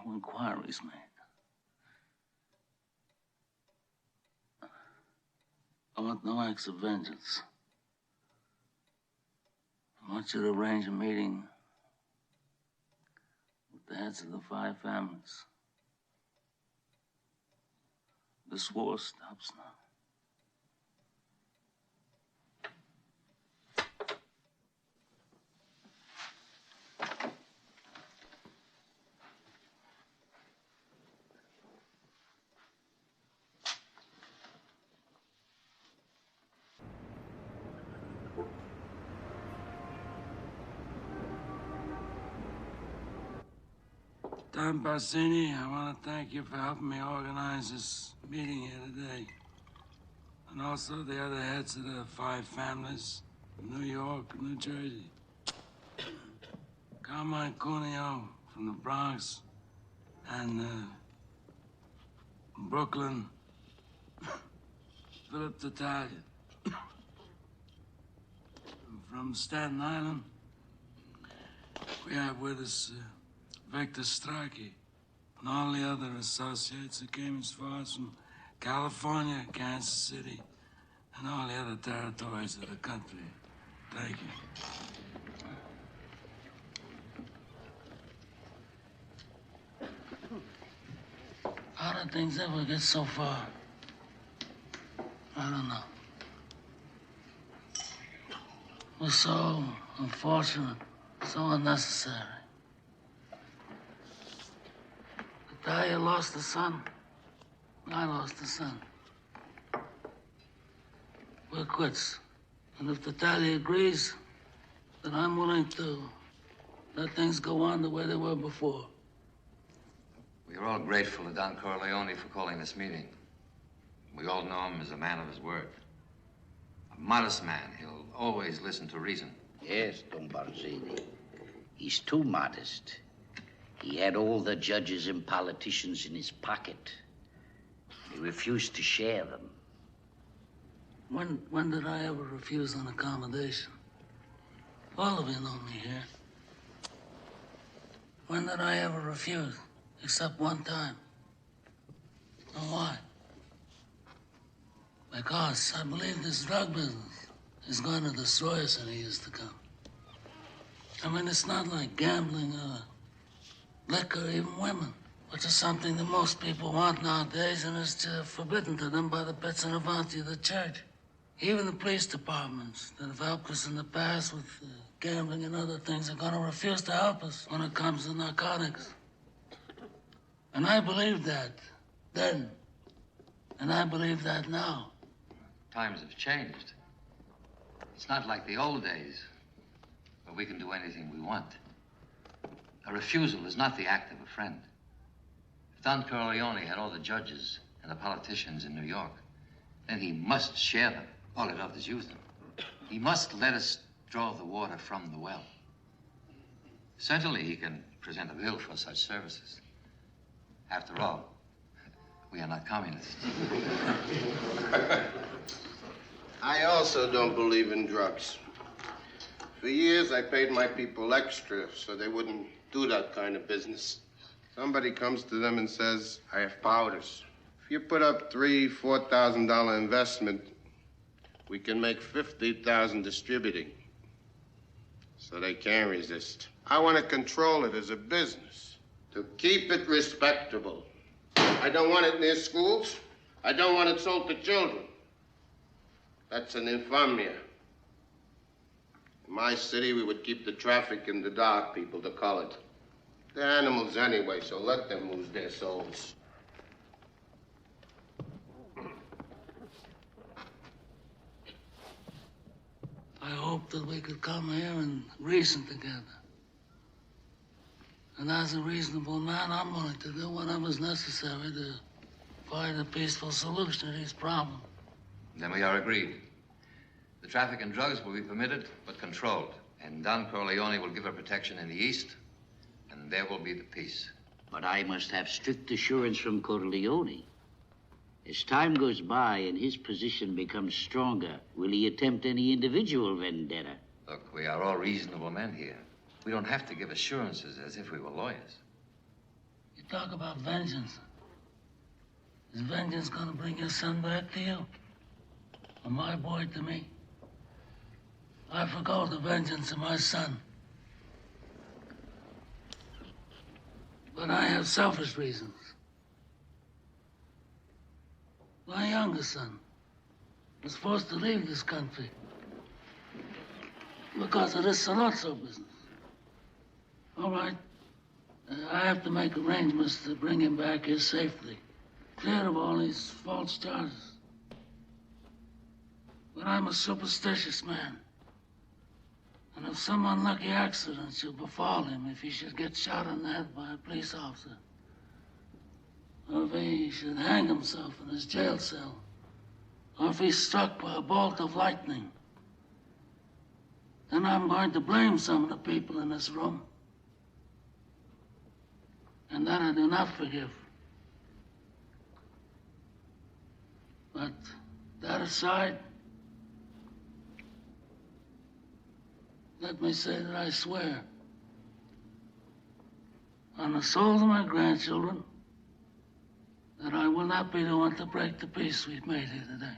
careful inquiries made. I want no acts of vengeance. I want you to arrange a meeting with the heads of the 5 families. This war stops now. Don Bassini, I want to thank you for helping me organize this meeting here today. And also the other heads of the 5 families, New York, New Jersey. Carmine Cuneo from the Bronx, and Brooklyn, Philip Tattaglia. From Staten Island, we have with us Victor Strachey, and all the other associates that came as far as from California, Kansas City, and all the other territories of the country. Thank you. How did things ever get so far? I don't know. It was so unfortunate, so unnecessary. Talia lost a son. I lost a son. We're quits. And if Talia agrees, then I'm willing to let things go on the way they were before. We are all grateful to Don Corleone for calling this meeting. We all know him as a man of his word. A modest man. He'll always listen to reason. Yes, Don Barzini. He's too modest. He had all the judges and politicians in his pocket. He refused to share them. When did I ever refuse an accommodation? All of you know me here. When did I ever refuse? Except one time. And why? Because I believe this drug business is going to destroy us in the years to come. I mean, it's not like gambling or liquor, or even women, which is something that most people want nowadays, and is forbidden to them by the Pezzi Avanti of the church. Even the police departments that have helped us in the past with gambling and other things are going to refuse to help us when it comes to narcotics. And I believed that then, and I believe that now. Times have changed. It's not like the old days, where we can do anything we want. A refusal is not the act of a friend. If Don Corleone had all the judges and the politicians in New York, then he must share them. All he does is use them. He must let us draw the water from the well. Certainly, he can present a bill for such services. After all, we are not communists. I also don't believe in drugs. For years, I paid my people extra so they wouldn't do that kind of business. Somebody comes to them and says, I have powders. If you put up $3,000, $4,000 investment, we can make $50,000 distributing. So they can't resist. I want to control it as a business, to keep it respectable. I don't want it near schools. I don't want it sold to children. That's an infamia. In my city, we would keep the traffic in the dark, people, the colored. They're animals anyway, so let them lose their souls. I hope that we could come here and reason together. And as a reasonable man, I'm willing to do whatever's necessary to find a peaceful solution to these problems. Then we are agreed. The traffic in drugs will be permitted, but controlled. And Don Corleone will give her protection in the East, and there will be the peace. But I must have strict assurance from Corleone. As time goes by and his position becomes stronger, will he attempt any individual vendetta? Look, we are all reasonable men here. We don't have to give assurances as if we were lawyers. You Talk about vengeance. Is vengeance gonna bring your son back to you? Or my boy to me? I forgo the vengeance of my son. But I have selfish reasons. My youngest son was forced to leave this country because of this Salazzo business. All right. I have to make arrangements to bring him back here safely, clear of all these false charges. But I'm a superstitious man. And if some unlucky accident should befall him, if he should get shot in the head by a police officer, or if he should hang himself in his jail cell, or if he's struck by a bolt of lightning, then I'm going to blame some of the people in this room. And that I do not forgive. But that aside, let me say that I swear on the souls of my grandchildren that I will not be the one to break the peace we've made here today.